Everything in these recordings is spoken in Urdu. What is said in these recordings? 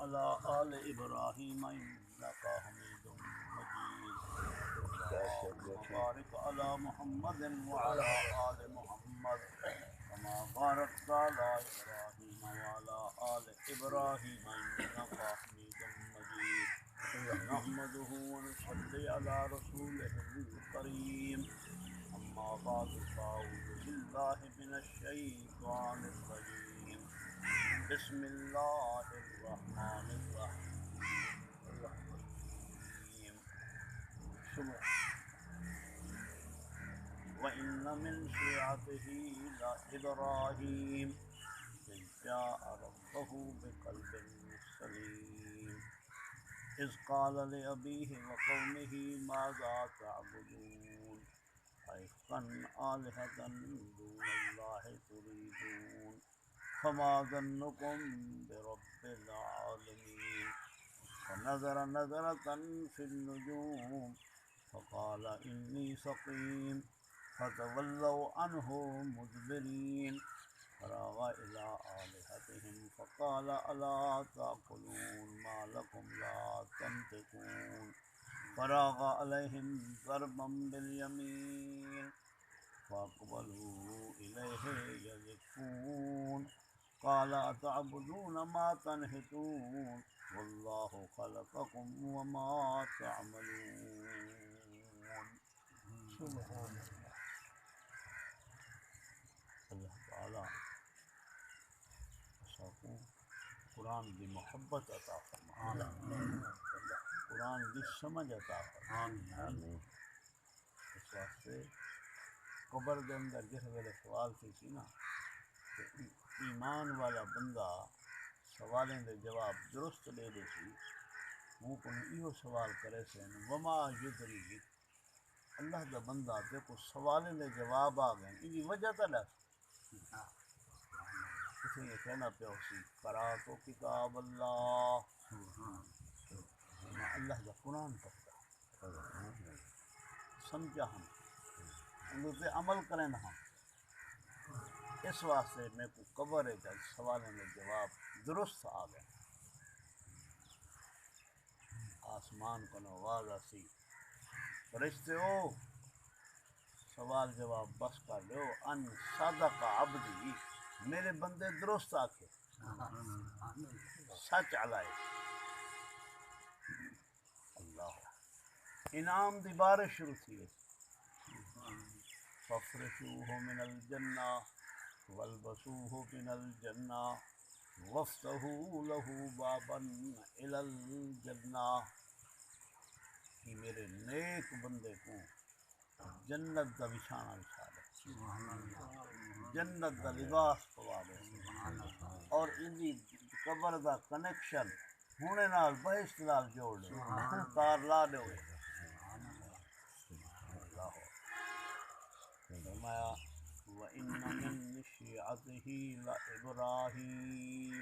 على آل إبراهيم إنك حميد مجيد اللهم بارك على محمد وعلى آل محمد كما باركت على إبراهيم وعلى آل إبراهيم إنك حميد مجيد نحمده ونصلي على رسوله الكريم أما بعد فأعوذ بالله من الشيطان الرجيم بسم الله الرحمن الرحيم وإن من شيعته لإبراهيم إذ جاء ربه بقلب سليم إذ قال لأبيه وقومه ماذا تعبدون أئفكا آلهة دون الله تريدون فما ظنكم برب العالمين فنظر نظرة في النجوم فقال إني سقيم فتولوا عنه مدبرين فراغ إلى آلهتهم فقال ألا تأكلون ما لكم لا تنطقون فراغ عليهم ضربا باليمين فأقبلوا إليه يزفون قال أتعبدون ما تنحتون والله خلقكم وما تعملون. سبحان اللہ تعالیٰ ساکو قرآن دی محبت عطا فرما، قرآن دی سمجھ عطا فرما۔ اس واسطے قبر دے اندر جس ویلے سوال سی نا کہ ایمان والا بندہ سوالیں دے جواب درست دے دے سی، وہ کو ایہو سوال کرے سن وما یدری، اللہ دا بندہ تے کو سوالیں دے جواب آ گئے، ان کی وجہ تا دس کسی یہ کہنا پہ اسی قرأت کتاب اللہ، میں اللہ دا قرآن پڑھتا سمجھا ہم ان پہ عمل کریں ہم، اس واسطے میں کو قبر ہے کہ سوالیں میں جواب درست آ گئے۔ آسمان کو نواز آسی فرشتے ہو سوال جواب بس کر لو، ان صدق عبدی، میرے بندے درست آکے سچ علائے اللہ انعام دی بارش شروع تھی ہے۔ فافرشوه من الجنہ والبسوه من الجنہ وافتحوا له بابا الى الجنہ، کہ میرے نیک بندے کو جنت دا بچھانا بچھا دے، جنت دا لباس پوا دے، اور ان دی قبر دا کنیکشن ہونے نال بہشت نال جوڑ دے، تار لا دے ہوئے۔ فرمایا وَإِنَّ مِن شِيعَتِهِ لَإِبْرَاهِيمَ،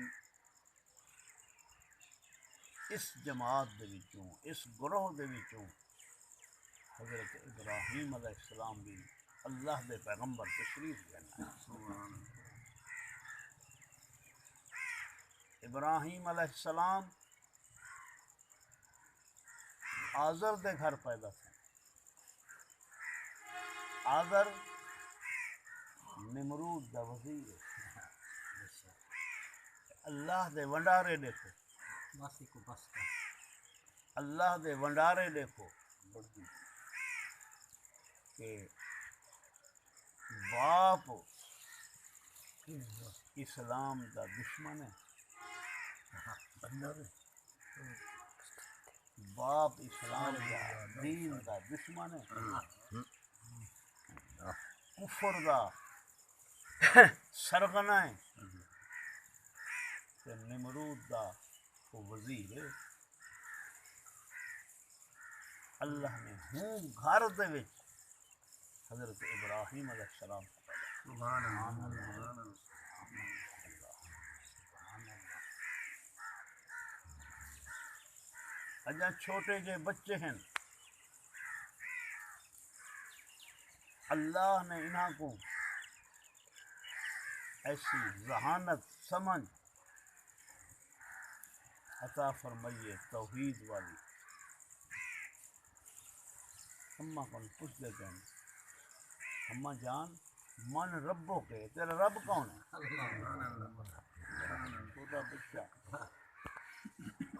اس جماعت دے وچوں، اس گروہ دے وچوں حضرت ابراہیم علیہ السلام بھی اللہ دے پیغمبر تشریف لینا ہے۔ ابراہیم علیہ السلام آزر دے گھر پیدا تھے، آزر نمرود دا وزیر ہے۔ اللہ دے ونڈارے دیکھو، اللہ دے ونڈارے دیکھو کہ باپ اسلام دا دشمن ہے، باپ اسلام دا دین دا دشمن ہے، کفر دا سرغنہ ہے، تے نمرود دا وہ وزیر ہے۔ اللہ نے ہوں گھر دے وچ حضرت ابراہیم علیہ السلام کو پیدا اجا چھوٹے جے بچے ہیں، اللہ نے انہاں کو ایسی ذہانت سمجھ عطا فرمائیے توحید والی۔ اماں کو پوچھ دیتے ہیں اماں جان من ربوں کے تیرا رب کون ہے؟ چھوٹا بچہ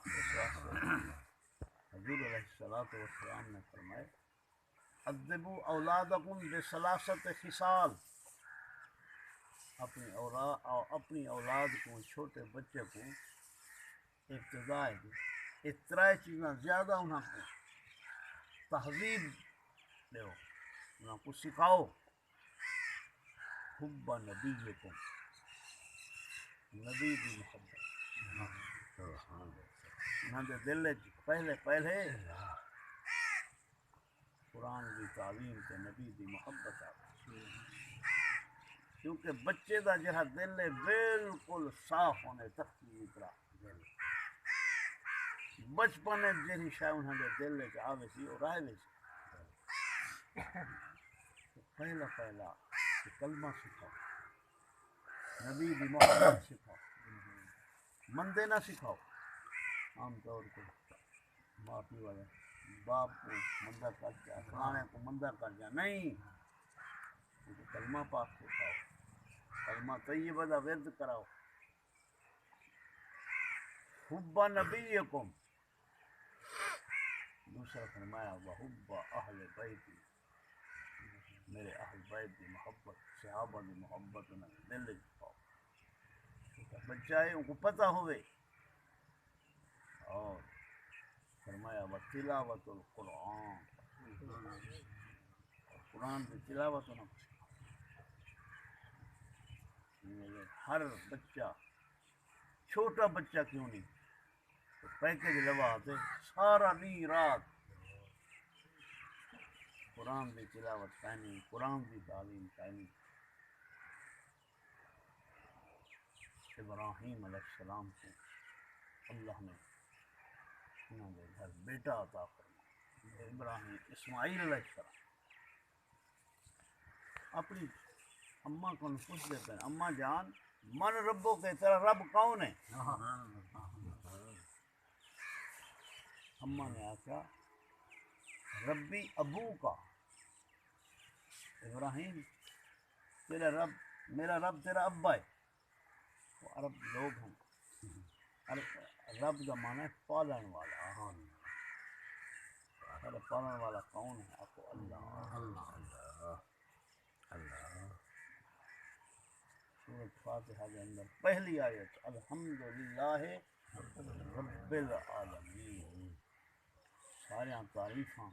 اس واسطے حضور علیہ السلام نے فرمائے ادبوا اولادکم بثلاثۃ خصال، اپنی اولاد کو، چھوٹے بچے کو ابتدا اس طرح چیزاں زیادہ انہوں کو تہذیب دیو، انہوں کو سکھاؤ حب نبیکم، نبی دی محبت انہوں دے دل پہلے قرآن کی تعلیم تے نبی دی محبت آ، کیونکہ بچے دا جہاں دل ہے بالکل صاف ہونے تک کی طرح بچپن جہی شاید انہوں نے دل ہے آوے سی اور رائے سی پہلا کہ کلمہ سکھاؤ، نبی دی محبت سکھاؤ، مندے نہ سکھاؤ۔ عام طور پہ ماں پیو والے باپ کو مندہ کر جا، فلانے کو مندہ کر جا، نہیں، کلمہ پاک سکھاؤ، کلمہ طیبہ دا ورد کراؤ۔ حب نبیکم، دوسرا فرمایا وحب اہل بیتی، میرے اہل بیت دی محبت، صحابہ دی محبت انہیں دل چھپاؤ، بچہ ہے ان کو پتہ ہوئے۔ اور فرمایا وتلاوت القرآن، قرآن کی تلاوت ہونا، ہر بچہ چھوٹا بچہ کیوں نہیں پیکج لواتے سارا دن رات قرآن کی تلاوت کرنی، قرآن کی تعلیم کرنی۔ ابراہیم علیہ السلام کو اللہ نے انہوں نے گھر بیٹا عطا فرمایا، ابراہیم اسماعیل علیہ السلام اپنی اماں کو پوچھ دیتے ہیں اماں جان من ربوں کے تیرا رب کون ہے؟ اماں نے آخیا ربی ابو کا، ابراہیم تیرا رب، میرا رب تیرا ابا ہے۔ وہ عرب لوگ ہیں، رب کا معنی ہے پالن والا، سارا پالن والا کون ہے؟ آپ کو اللہ، سورۃ فاتحہ کے اندر پہلی آیت الحمدللہ رب العالمین، سارے تعریفاں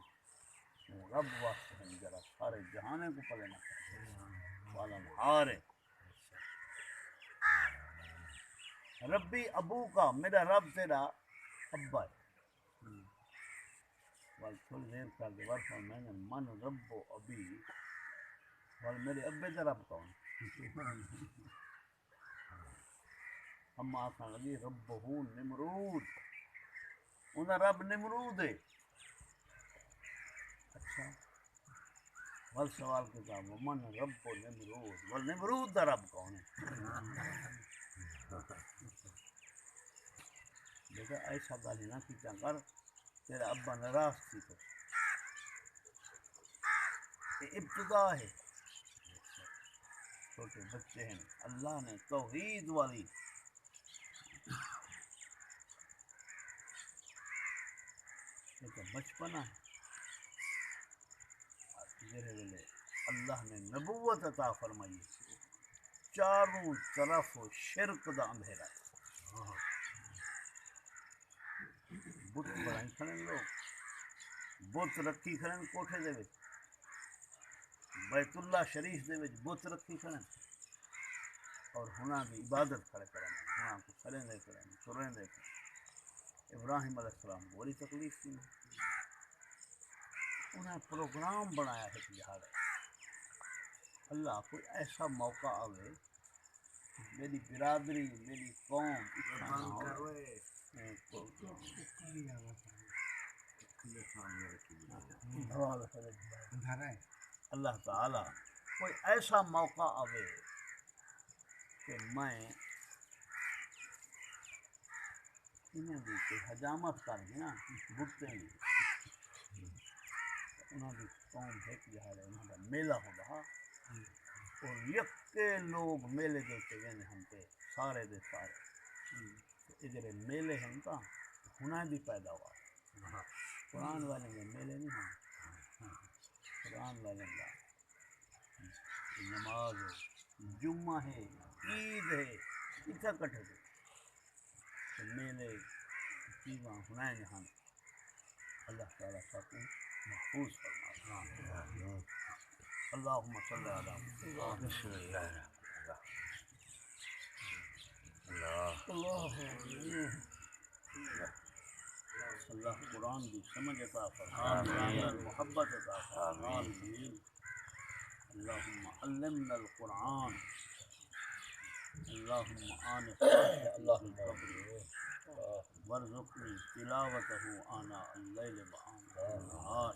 رب واسطے ہیں، ذرا سارے جہانے کو پلنا پالن ہار ہے۔ ربی ابو کا، میرا رب تیرا ابا ہے۔ وال تھوڑی دیر کر کے ورفا میں نے من رب و ابی، وال میرے ابے کا رب کون؟ اما آخر لگی ربہو نمرود، انہا رب نمرود ہے۔ اچھا وال سوال کتاب من رب و نمرود، وال نمرود دا رب کون ہے؟ بیٹا ایسا گالی نہ کی کر تیرا ابا ناراض تھی تو یہ ابتدا ہے، چھوٹے بچے ہیں، اللہ نے توحید والی یہ تو بچپنا ہے، میرے ویلے اللہ نے نبوت عطا فرمائی، چاروں طرف شرک دا اندھیرا، بت بنائی کھڑے لوگ، بت رکھی کھڑے کوٹھے دے وچ، بیت اللہ شریف دے وچ بت رکھی کھڑے اور ہنا کی عبادت کھڑے کریں، ہنا کو کھڑے دے کریں، تریں دے کریں۔ ابراہیم علیہ السلام کو بڑی تکلیف تھی، انہیں پروگرام بنایا ہے جہاد، اللہ کوئی ایسا موقع آوے میری برادری میری قوم اللہ تعالی کوئی ایسا موقع آوے کہ میں انہوں نے کوئی حجامت کر کے نا بُٹے نہیں انہوں نے قوم ایک جہاں انہوں کا میلہ ہوتا ہے اور یکے لوگ میلے دے کے گئے ہم پہ سارے دے سارے ادھر میلے ہیں تا ہنر بھی پیدا ہوا قرآن والے کے میلے نہیں ہیں قرآن والے کا نماز ہے جمعہ ہے عید ہے اتنا کٹھے تو میلے چیزاں ہنائیں جہاں اللہ تعالیٰ سب کو محفوظ فرمائے اللہم صلی علی محمد بسم اللہ اللہ قرآن کی سمجھ عطا فرمائے محبت عطا فرمائے اللہم علمنا القرآن اللہم آنس اللہم قبری وارزقنی تلاوتہ آناء اللیل وآناء النہار